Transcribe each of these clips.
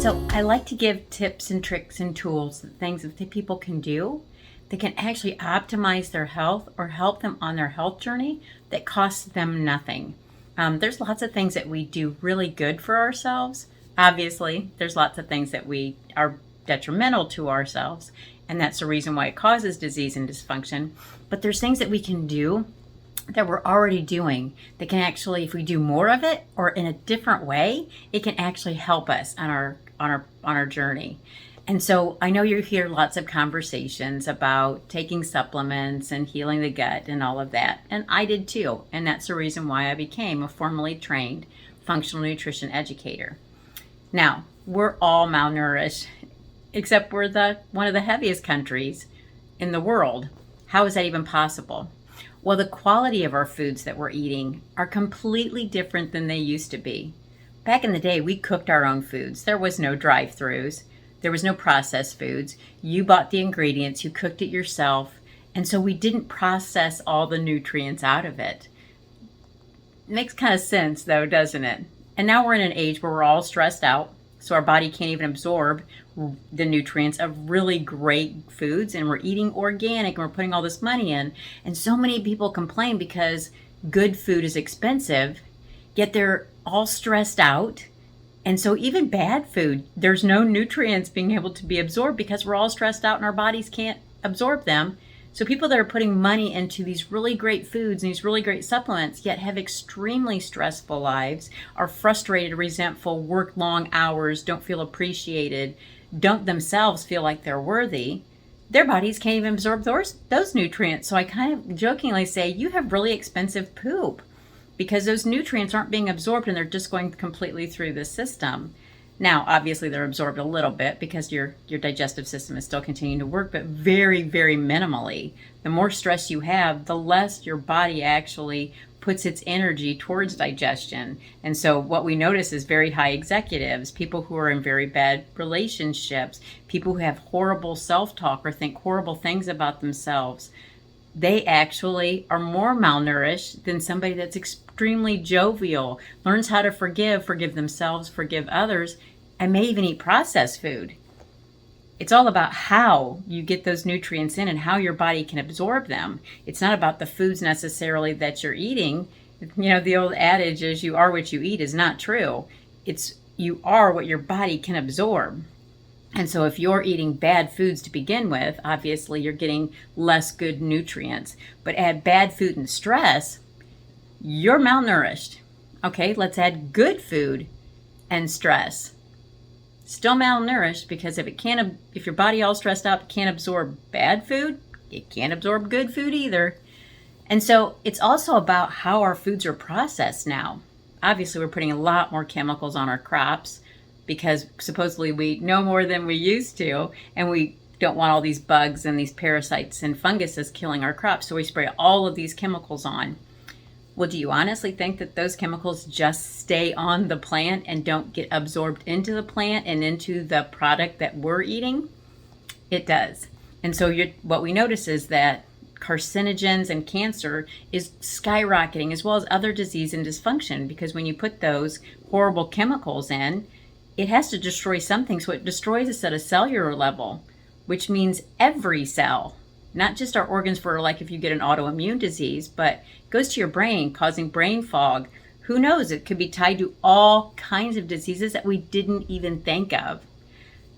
So I like to give tips and tricks and tools, things that people can do that can actually optimize their health or help them on their health journey that costs them nothing. There's lots of things that we do really good for ourselves. Obviously, there's lots of things that we are detrimental to ourselves, and that's the reason why it causes disease and dysfunction. But there's things that we can do that we're already doing that can actually, if we do more of it or in a different way, it can actually help us on our journey. And so I know you hear lots of conversations about taking supplements and healing the gut and all of that. And I did too. And that's the reason why I became a formally trained functional nutrition educator. Now, we're all malnourished, except we're one of the heaviest countries in the world. How is that even possible? Well, the quality of our foods that we're eating are completely different than they used to be. Back in the day, we cooked our own foods. There was no drive-thrus. There was no processed foods. You bought the ingredients, you cooked it yourself, and so we didn't process all the nutrients out of it. Makes kind of sense though, doesn't it? And now we're in an age where we're all stressed out, so our body can't even absorb the nutrients of really great foods, and we're eating organic and we're putting all this money in. And so many people complain because good food is expensive, yet they're all stressed out. And so even bad food, there's no nutrients being able to be absorbed because we're all stressed out and our bodies can't absorb them. So people that are putting money into these really great foods and these really great supplements, yet have extremely stressful lives, are frustrated, resentful, work long hours, don't feel appreciated, don't themselves feel like they're worthy, their bodies can't even absorb those nutrients. So I kind of jokingly say, you have really expensive poop, because those nutrients aren't being absorbed and they're just going completely through the system. Now, obviously they're absorbed a little bit because your digestive system is still continuing to work, but very, very minimally. The more stress you have, the less your body actually puts its energy towards digestion. And so what we notice is very high executives, people who are in very bad relationships, people who have horrible self-talk or think horrible things about themselves, they actually are more malnourished than somebody that's extremely jovial, learns how to forgive themselves, forgive others, and may even eat processed food. It's all about how you get those nutrients in and how your body can absorb them. It's not about the foods necessarily that you're eating. You know, the old adage is you are what you eat is not true. It's you are what your body can absorb. And so if you're eating bad foods to begin with, obviously you're getting less good nutrients. But add bad food and stress, you're malnourished. Okay, let's add good food and stress. Still malnourished, because if your body all stressed out can't absorb bad food, it can't absorb good food either. And so it's also about how our foods are processed now. Obviously, we're putting a lot more chemicals on our crops, because supposedly we know more than we used to, and we don't want all these bugs and these parasites and funguses killing our crops, so we spray all of these chemicals on. Well, do you honestly think that those chemicals just stay on the plant and don't get absorbed into the plant and into the product that we're eating? It does. And so what we notice is that carcinogens and cancer is skyrocketing, as well as other disease and dysfunction, because when you put those horrible chemicals in, it has to destroy something, so it destroys us at a cellular level, which means every cell, not just our organs for like if you get an autoimmune disease, but it goes to your brain, causing brain fog. Who knows? It could be tied to all kinds of diseases that we didn't even think of.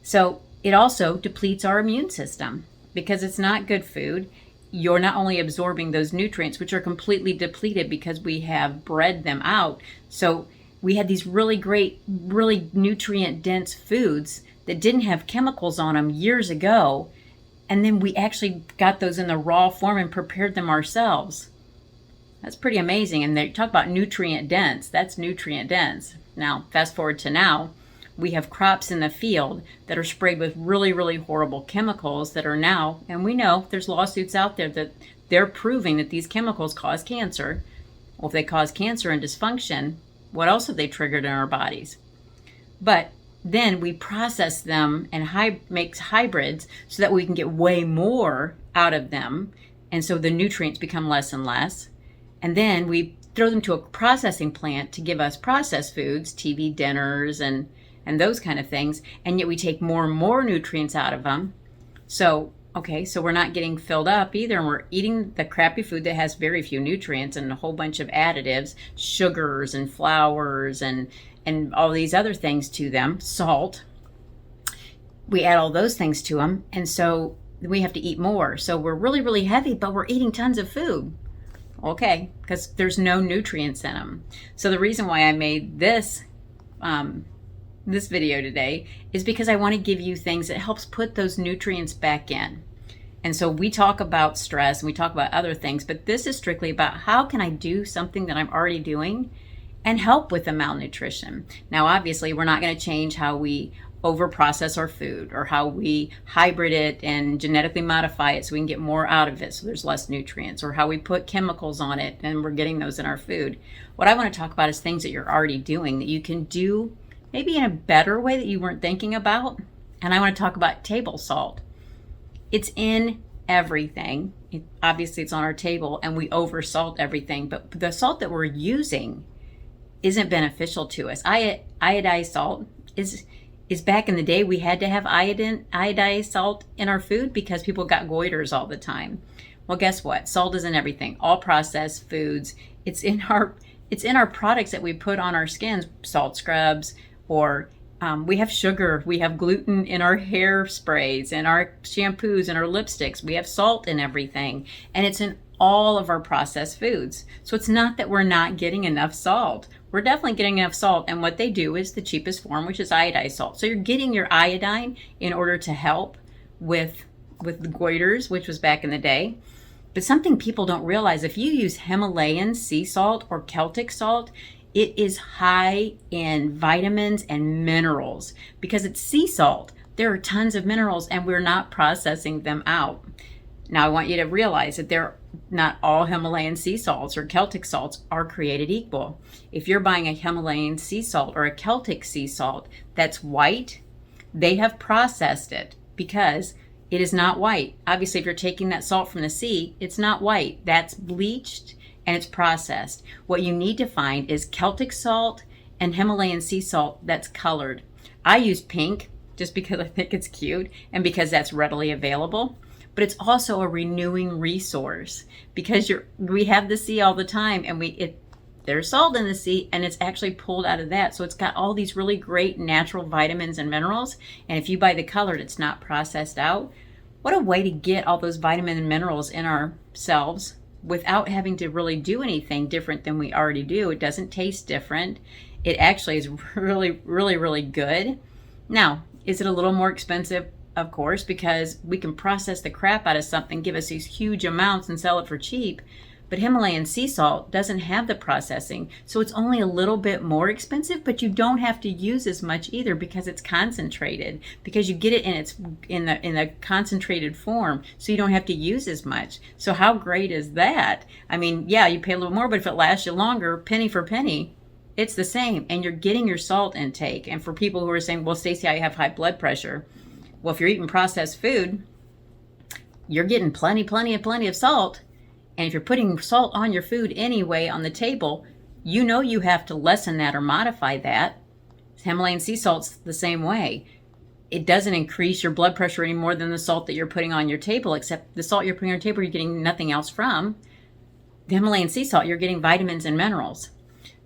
So it also depletes our immune system because it's not good food. You're not only absorbing those nutrients, which are completely depleted because we have bred them out. So we had these really great, really nutrient-dense foods that didn't have chemicals on them years ago, and then we actually got those in the raw form and prepared them ourselves. That's pretty amazing. And they talk about nutrient-dense. That's nutrient-dense. Now, fast forward to now, we have crops in the field that are sprayed with really, really horrible chemicals that are now, and we know there's lawsuits out there that they're proving that these chemicals cause cancer. Well, if they cause cancer and dysfunction, what else have they triggered in our bodies? But then we process them and makes hybrids so that we can get way more out of them. And so the nutrients become less and less. And then we throw them to a processing plant to give us processed foods, TV dinners, and and those kind of things. And yet we take more and more nutrients out of them. So, okay, so we're not getting filled up either. And we're eating the crappy food that has very few nutrients and a whole bunch of additives, sugars and flours and all these other things to them, salt. We add all those things to them. And so we have to eat more. So we're really, really heavy, but we're eating tons of food. Okay, because there's no nutrients in them. So the reason why I made this video today is because I want to give you things that helps put those nutrients back in. And so we talk about stress and we talk about other things, but this is strictly about how can I do something that I'm already doing and help with the malnutrition. Now, obviously, we're not going to change how we overprocess our food or how we hybrid it and genetically modify it so we can get more out of it so there's less nutrients, or how we put chemicals on it and we're getting those in our food. What I want to talk about is things that you're already doing that you can do maybe in a better way that you weren't thinking about. And I want to talk about table salt. It's in everything. Obviously, it's on our table and we oversalt everything, but the salt that we're using isn't beneficial to us. Iodized salt is back in the day, we had to have iodized salt in our food because people got goiters all the time. Well, guess what? Salt is in everything, all processed foods. It's in our products that we put on our skins, salt scrubs, or we have sugar, we have gluten in our hair sprays and our shampoos and our lipsticks. We have salt in everything, and it's in all of our processed foods. So it's not that we're not getting enough salt. We're definitely getting enough salt, and what they do is the cheapest form, which is iodized salt. So you're getting your iodine in order to help with the goiters, which was back in the day. But something people don't realize, if you use Himalayan sea salt or Celtic salt, it is high in vitamins and minerals because it's sea salt. There are tons of minerals and we're not processing them out. Now, I want you to realize that not all Himalayan sea salts or Celtic salts are created equal. If you're buying a Himalayan sea salt or a Celtic sea salt that's white, they have processed it because it is not white. Obviously, if you're taking that salt from the sea, it's not white. That's bleached and it's processed. What you need to find is Celtic salt and Himalayan sea salt that's colored. I use pink just because I think it's cute and because that's readily available. But it's also a renewing resource because we have the sea all the time, and there's salt in the sea, and it's actually pulled out of that. So it's got all these really great natural vitamins and minerals. And if you buy the colored, it's not processed out. What a way to get all those vitamins and minerals in ourselves without having to really do anything different than we already do. It doesn't taste different. It actually is really, really, really good. Now, is it a little more expensive? Of course, because we can process the crap out of something, give us these huge amounts and sell it for cheap. But Himalayan sea salt doesn't have the processing. So it's only a little bit more expensive, but you don't have to use as much either because it's concentrated, because you get it in the concentrated form. So you don't have to use as much. So how great is that? I mean, yeah, you pay a little more, but if it lasts you longer, penny for penny, it's the same. And you're getting your salt intake. And for people who are saying, well, Stacey, I have high blood pressure. Well, if you're eating processed food, you're getting plenty of salt. And if you're putting salt on your food anyway on the table, you know you have to lessen that or modify that. Himalayan sea salt's the same way. It doesn't increase your blood pressure any more than the salt that you're putting on your table, except the salt you're putting on your table, you're getting nothing else from. The Himalayan sea salt, you're getting vitamins and minerals.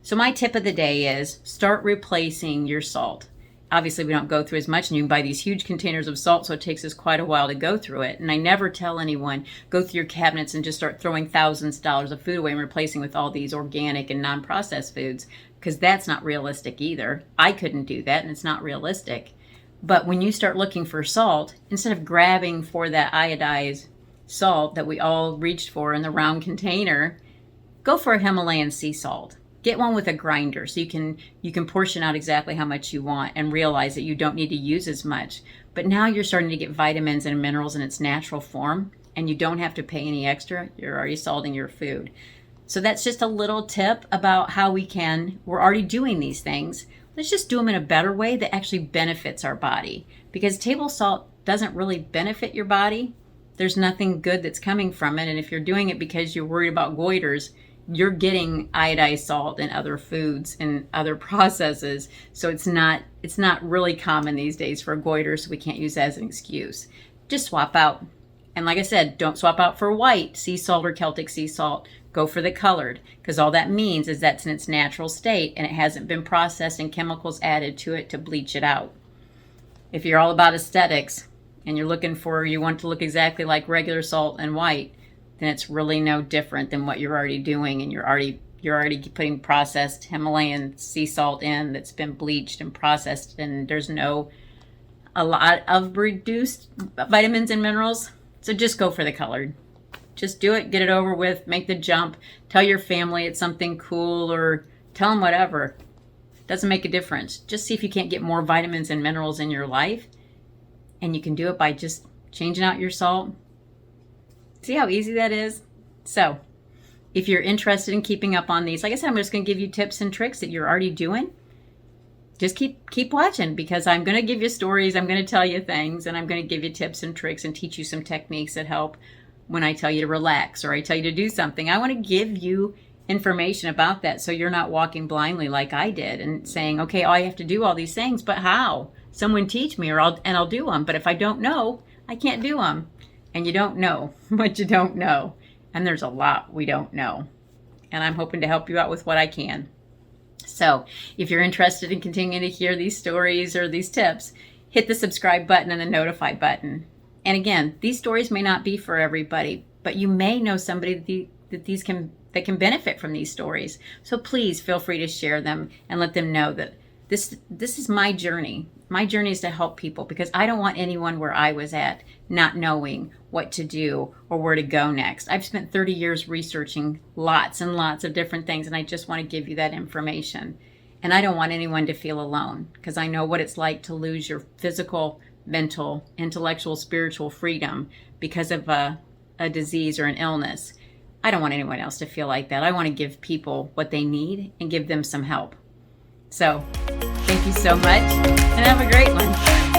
So my tip of the day is start replacing your salt. Obviously, we don't go through as much, and you can buy these huge containers of salt, so it takes us quite a while to go through it. And I never tell anyone, go through your cabinets and just start throwing thousands of dollars of food away and replacing with all these organic and non-processed foods, because that's not realistic either. I couldn't do that, and it's not realistic. But when you start looking for salt, instead of grabbing for that iodized salt that we all reached for in the round container, go for a Himalayan sea salt. Get one with a grinder so you can portion out exactly how much you want and realize that you don't need to use as much. But now you're starting to get vitamins and minerals in its natural form, and you don't have to pay any extra. You're already salting your food. So that's just a little tip about how we're already doing these things. Let's just do them in a better way that actually benefits our body. Because table salt doesn't really benefit your body. There's nothing good that's coming from it. And if you're doing it because you're worried about goiters, you're getting iodized salt in other foods and other processes. So it's not really common these days for a goiter, so we can't use that as an excuse. Just swap out. And like I said, don't swap out for white sea salt or Celtic sea salt. Go for the colored, because all that means is that's in its natural state and it hasn't been processed and chemicals added to it to bleach it out. If you're all about aesthetics and you want to look exactly like regular salt and white, then it's really no different than what you're already doing, and you're already putting processed Himalayan sea salt in that's been bleached and processed, and there's a lot of reduced vitamins and minerals. So just go for the colored. Just do it, get it over with, make the jump, tell your family it's something cool, or tell them whatever. Doesn't make a difference. Just see if you can't get more vitamins and minerals in your life, and you can do it by just changing out your salt. See how easy that is? So if you're interested in keeping up on these, like I said, I'm just going to give you tips and tricks that you're already doing. Just keep watching, because I'm going to give you stories, I'm going to tell you things, and I'm going to give you tips and tricks and teach you some techniques that help when I tell you to relax or I tell you to do something. I want to give you information about that so you're not walking blindly like I did and saying, okay, I have to do all these things, but how? Someone teach me, I'll do them. But if I don't know, I can't do them. And you don't know what you don't know. And there's a lot we don't know. And I'm hoping to help you out with what I can. So if you're interested in continuing to hear these stories or these tips, hit the subscribe button and the notify button. And again, these stories may not be for everybody, but you may know somebody that can benefit from these stories. So please feel free to share them and let them know that this is my journey. My journey is to help people, because I don't want anyone where I was at not knowing what to do or where to go next. I've spent 30 years researching lots and lots of different things, and I just want to give you that information. And I don't want anyone to feel alone, because I know what it's like to lose your physical, mental, intellectual, spiritual freedom because of a disease or an illness. I don't want anyone else to feel like that. I want to give people what they need and give them some help. So thank you so much, and have a great one.